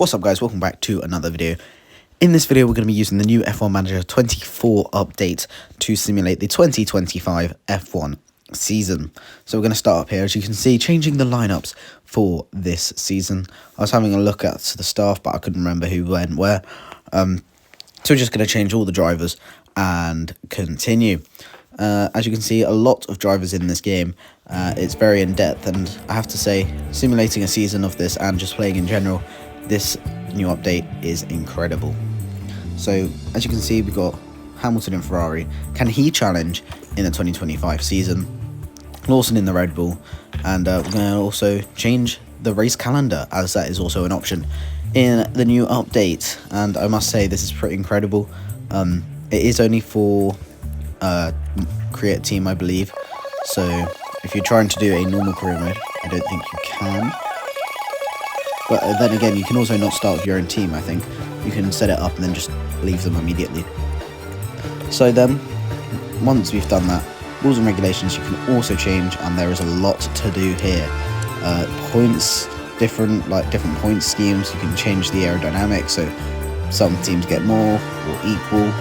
What's up guys, welcome back to another video. In this video we're going to be using the new F1 Manager 24 update to simulate the 2025 F1 season. So we're going to start up here, as you can see, changing the lineups for this season. I was having a look at the staff but I couldn't remember who went where. So we're just going to change all the drivers and continue. As you can see, a lot of drivers in this game. It's very in-depth, and I have to say, simulating a season of this and just playing in general, this new update is incredible. So, as you can see, we've got Hamilton in Ferrari. Can he challenge in the 2025 season? Lawson in the Red Bull. And we're going to also change the race calendar, as that is also an option in the new update. And I must say, this is pretty incredible. It is only for create a team, I believe. So, if you're trying to do a normal career mode, I don't think you can. But then again, you can also not start with your own team, I think. You can set it up and then just leave them immediately. So then, once we've done that, rules and regulations you can also change, and there is a lot to do here. Points, different point schemes. You can change the aerodynamics, so some teams get more or equal.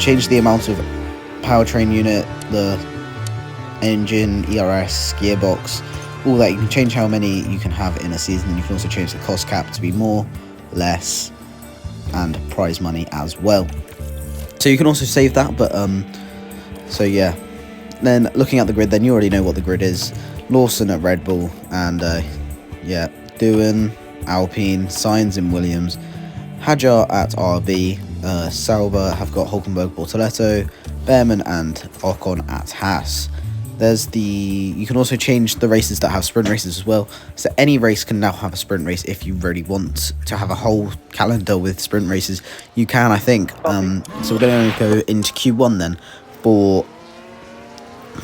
Change the amount of powertrain unit, the engine, ERS, gearbox, all that. You can change how many you can have in a season. You can also change the cost cap to be more, less, and prize money as well. So you can also save that, but so yeah. Then looking at the grid, then you already know what the grid is. Lawson at Red Bull, and yeah, Doohan, Alpine, Sainz in Williams, Hadjar at RB, Sauber have got Hulkenberg, Bortoleto, Behrman and Ocon at Haas. You can also change the races that have sprint races as well. So any race can now have a sprint race if you really want to have a whole calendar with sprint races. You can, I think. So we're going to go into Q1 then for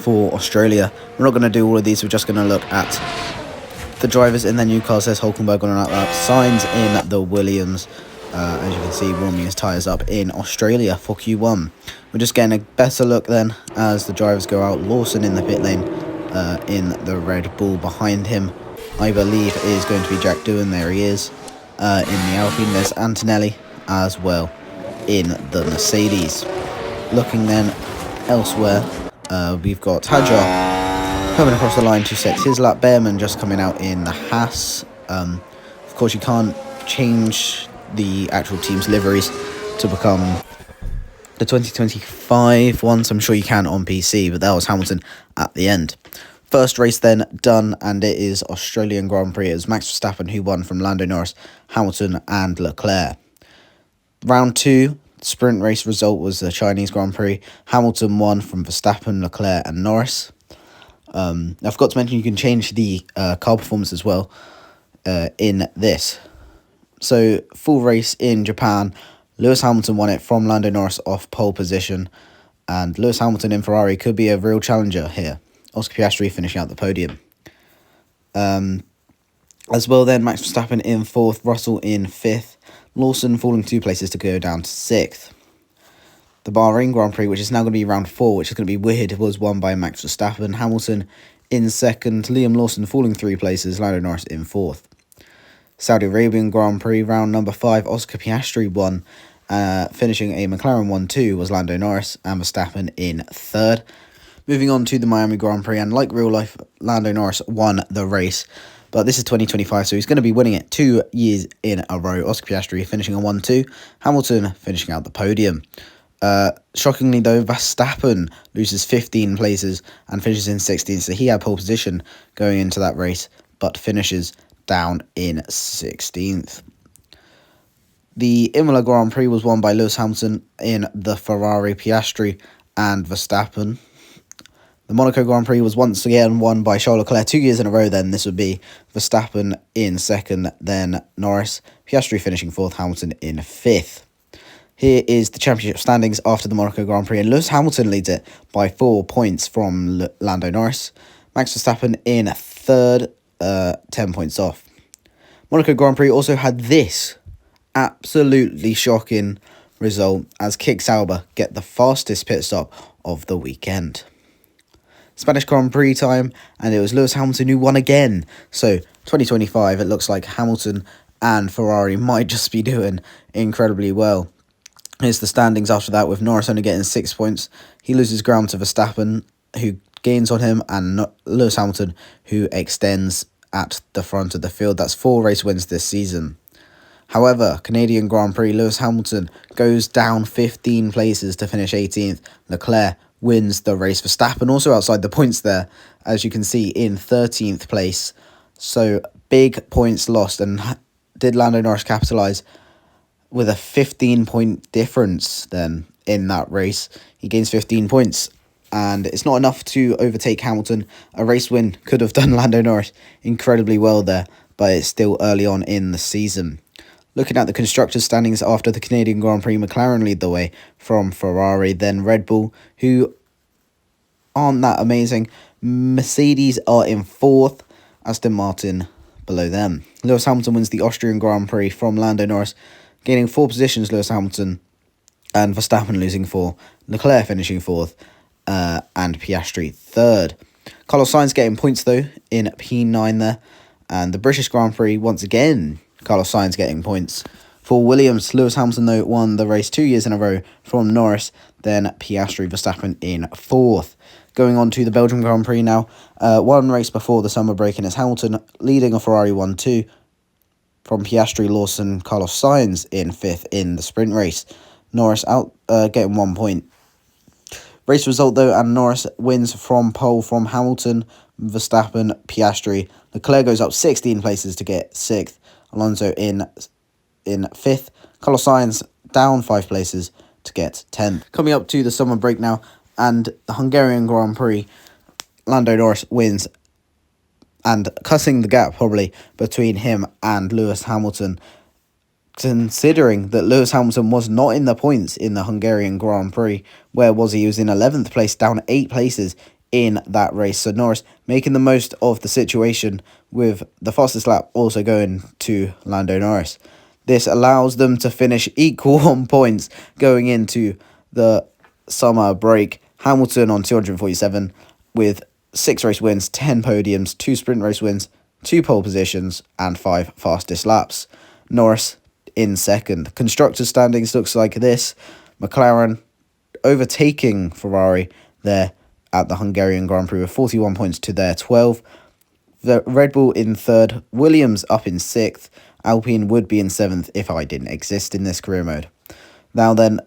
Australia. We're not going to do all of these. We're just going to look at the drivers in their new car. Says Hulkenberg on an outlap, Sainz in the Williams. As you can see, warming his tyres up in Australia for Q1. We're just getting a better look then as the drivers go out. Lawson in the pit lane in the Red Bull. Behind him, I believe, is going to be Jack Doohan. There he is. In the Alpine, there's Antonelli as well in the Mercedes. Looking then elsewhere, we've got Hadjar coming across the line to set his lap. Behrman just coming out in the Haas. Of course, you can't change the actual team's liveries to become the 2025 ones. I'm sure you can on PC, but that was Hamilton at the end. First race then done, and it is Australian Grand Prix. It was Max Verstappen who won from Lando Norris, Hamilton and Leclerc. Round 2, sprint race result was the Chinese Grand Prix. Hamilton won from Verstappen, Leclerc and Norris. I forgot to mention you can change the car performance as well in this. So, full race in Japan, Lewis Hamilton won it from Lando Norris off pole position, and Lewis Hamilton in Ferrari could be a real challenger here. Oscar Piastri finishing out the podium. As well then, Max Verstappen in 4th, Russell in 5th, Lawson falling 2 places to go down to 6th. The Bahrain Grand Prix, which is now going to be round 4, which is going to be weird, was won by Max Verstappen. Hamilton in 2nd, Liam Lawson falling 3 places, Lando Norris in 4th. Saudi Arabian Grand Prix, round number 5, Oscar Piastri won, finishing a McLaren 1-2 was Lando Norris and Verstappen in 3rd. Moving on to the Miami Grand Prix, and like real life, Lando Norris won the race, but this is 2025, so he's going to be winning it 2 years in a row. Oscar Piastri finishing a 1-2, Hamilton finishing out the podium. Shockingly though, Verstappen loses 15 places and finishes in 16th, so he had pole position going into that race, but finishes down in 16th. The Imola Grand Prix was won by Lewis Hamilton in the Ferrari, Piastri and Verstappen. The Monaco Grand Prix was once again won by Charles Leclerc 2 years in a row then. This would be Verstappen in 2nd, then Norris, Piastri finishing 4th, Hamilton in 5th. Here is the championship standings after the Monaco Grand Prix, and Lewis Hamilton leads it by 4 points from Lando Norris. Max Verstappen in 3rd, 10 points off. Monaco Grand Prix also had this absolutely shocking result as Kick Sauber get the fastest pit stop of the weekend. Spanish Grand Prix time, and it was Lewis Hamilton who won again. So 2025, it looks like Hamilton and Ferrari might just be doing incredibly well. Here's the standings after that, with Norris only getting 6 points. He loses ground to Verstappen, who gains on him, and Lewis Hamilton, who extends at the front of the field. That's 4 race wins this season. However, Canadian Grand Prix, Lewis Hamilton goes down 15 places to finish 18th. Leclerc wins the race. Verstappen also outside the points there, as you can see, in 13th place. So big points lost, and did Lando Norris capitalise with a 15-point difference then in that race? He gains 15 points, and it's not enough to overtake Hamilton. A race win could have done Lando Norris incredibly well there, but it's still early on in the season. Looking at the constructors' standings after the Canadian Grand Prix, McLaren lead the way from Ferrari, then Red Bull, who aren't that amazing. Mercedes are in 4th, Aston Martin below them. Lewis Hamilton wins the Austrian Grand Prix from Lando Norris, gaining 4 positions, Lewis Hamilton, and Verstappen losing 4, Leclerc finishing 4th, and Piastri 3rd. Carlos Sainz getting points though in P9 there, and the British Grand Prix once again, Carlos Sainz getting points. For Williams, Lewis Hamilton though won the race 2 years in a row from Norris, then Piastri, Verstappen in 4th. Going on to the Belgian Grand Prix now, 1 race before the summer break, and it's Hamilton leading a Ferrari 1-2 from Piastri, Lawson, Carlos Sainz in 5th in the sprint race. Norris out getting 1 point. Race result though, and Norris wins from pole from Hamilton, Verstappen, Piastri. Leclerc goes up 16 places to get 6th. Alonso in 5th. Carlos Sainz down 5 places to get 10th. Coming up to the summer break now, and the Hungarian Grand Prix, Lando Norris wins, and cutting the gap probably between him and Lewis Hamilton, considering that Lewis Hamilton was not in the points in the Hungarian Grand Prix. Where was he? He was in 11th place, down 8 places in that race. So Norris making the most of the situation, with the fastest lap also going to Lando Norris. This allows them to finish equal on points going into the summer break. Hamilton on 247 with 6 race wins, 10 podiums, 2 sprint race wins, 2 pole positions, and 5 fastest laps. Norris in 2nd. Constructors' standings looks like this. McLaren overtaking Ferrari there at the Hungarian Grand Prix with 41 points to their 12. The Red Bull in 3rd. Williams up in 6th. Alpine would be in 7th if I didn't exist in this career mode. Now then,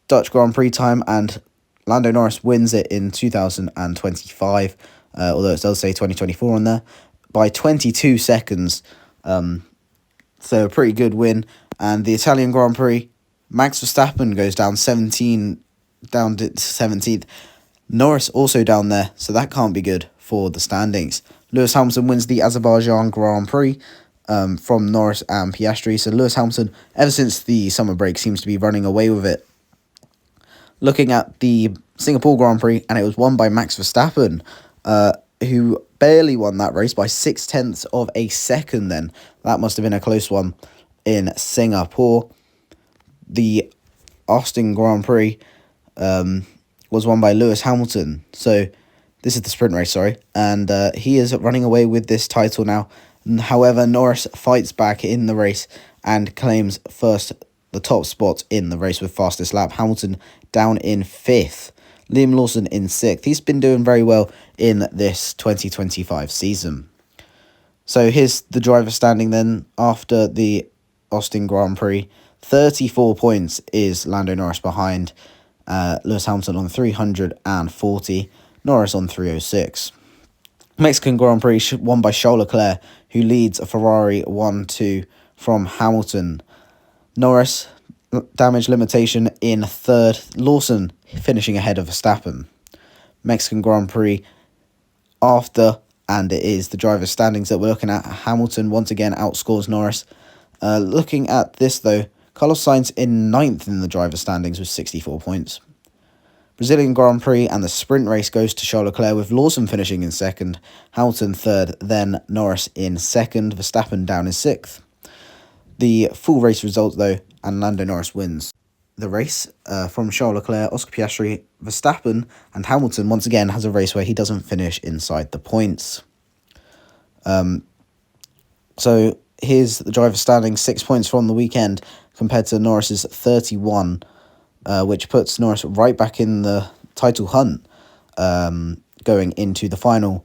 Dutch Grand Prix time, and Lando Norris wins it in 2025, although it does say 2024 on there, by 22 seconds. So a pretty good win. And the Italian Grand Prix, Max Verstappen goes down to 17th. Norris also down there, so that can't be good for the standings. Lewis Hamilton wins the Azerbaijan Grand Prix from Norris and Piastri. So Lewis Hamilton, ever since the summer break, seems to be running away with it. Looking at the Singapore Grand Prix, and it was won by Max Verstappen, who barely won that race by 0.6 of a second then. That must have been a close one in Singapore. The Austin Grand Prix was won by Lewis Hamilton. So this is the sprint race, sorry. And he is running away with this title now. However, Norris fights back in the race and claims the top spot in the race with fastest lap. Hamilton down in 5th. Liam Lawson in 6th. He's been doing very well in this 2025 season. So here's the driver standing then after the Austin Grand Prix. 34 points is Lando Norris behind Lewis Hamilton on 340. Norris on 306. Mexican Grand Prix won by Charles Leclerc, who leads a Ferrari 1-2 from Hamilton. Norris, damage limitation in 3rd. Lawson finishing ahead of Verstappen. Mexican Grand Prix after, and it is the driver's standings that we're looking at. Hamilton once again outscores Norris. Looking at this though, Carlos Sainz in 9th in the driver's standings with 64 points. Brazilian Grand Prix and the sprint race goes to Charles Leclerc, with Lawson finishing in 2nd, Hamilton 3rd, then Norris in 2nd, Verstappen down in 6th. The full race results though, and Lando Norris wins the race from Charles Leclerc, Oscar Piastri, Verstappen, and Hamilton once again has a race where he doesn't finish inside the points. So here's the driver standing 6 points from the weekend compared to Norris's 31, which puts Norris right back in the title hunt, going into the final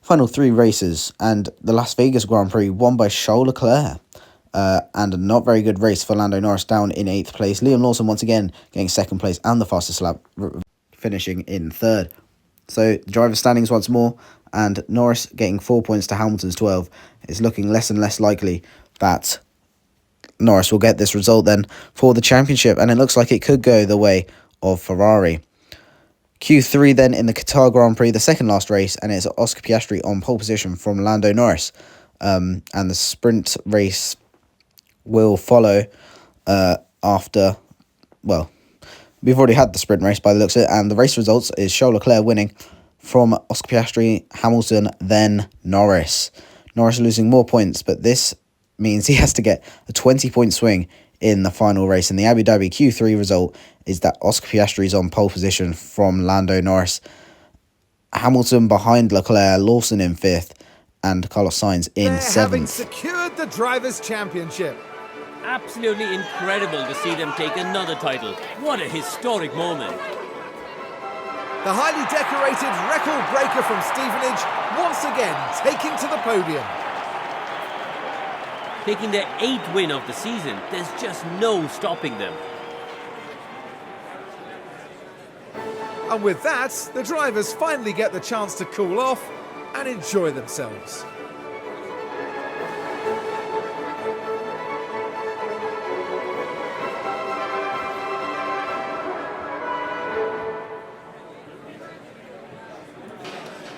3 races. And the Las Vegas Grand Prix won by Charles Leclerc. And a not very good race for Lando Norris down in 8th place. Liam Lawson once again getting 2nd place and the fastest lap, finishing in 3rd. So the driver standings once more, and Norris getting 4 points to Hamilton's 12. It's looking less and less likely that Norris will get this result then for the championship, and it looks like it could go the way of Ferrari. Q3 then in the Qatar Grand Prix, the second last race, and it's Oscar Piastri on pole position from Lando Norris. And the sprint race will follow after, well, we've already had the sprint race by the looks of it, and the race results is Charles Leclerc winning from Oscar Piastri, Hamilton, then Norris. Norris losing more points, but this means he has to get a 20-point swing in the final race. And the Abu Dhabi Q3 result is that Oscar Piastri is on pole position from Lando Norris, Hamilton behind Leclerc, Lawson in 5th, and Carlos Sainz in 7th. Having secured the Drivers' Championship. Absolutely incredible to see them take another title. What a historic moment. The highly decorated record breaker from Stevenage once again taking to the podium. Taking their 8th win of the season, there's just no stopping them. And with that, the drivers finally get the chance to cool off and enjoy themselves.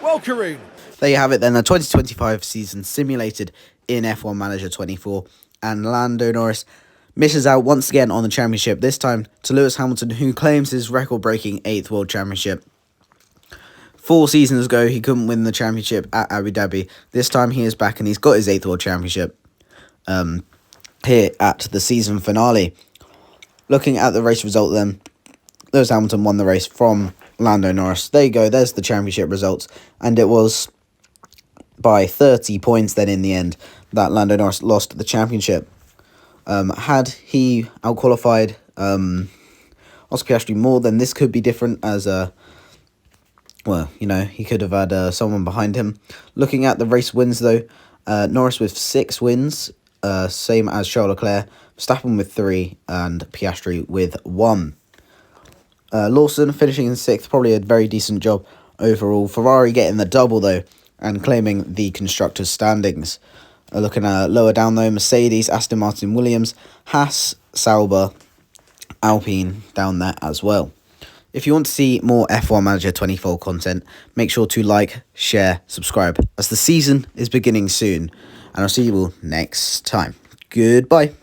Well, Karun. There you have it then, the 2025 season simulated in F1 Manager 24, and Lando Norris misses out once again on the championship, this time to Lewis Hamilton, who claims his record-breaking 8th World Championship. 4 seasons ago, he couldn't win the championship at Abu Dhabi. This time he is back and he's got his 8th World Championship here at the season finale. Looking at the race result then, Lewis Hamilton won the race from Lando Norris. There you go, there's the championship results, and it was by 30 points then in the end that Lando Norris lost the championship. Had he outqualified Oscar Piastri more, then this could be different, as well, you know, he could have had someone behind him. Looking at the race wins though, Norris with 6 wins, same as Charles Leclerc, Verstappen with 3, and Piastri with 1. Lawson finishing in 6th, probably a very decent job overall. Ferrari getting the double though, and claiming the constructors' standings. Looking lower down though, Mercedes, Aston Martin, Williams, Haas, Sauber, Alpine down there as well. If you want to see more F1 Manager 24 content, make sure to like, share, subscribe, as the season is beginning soon. And I'll see you all next time. Goodbye.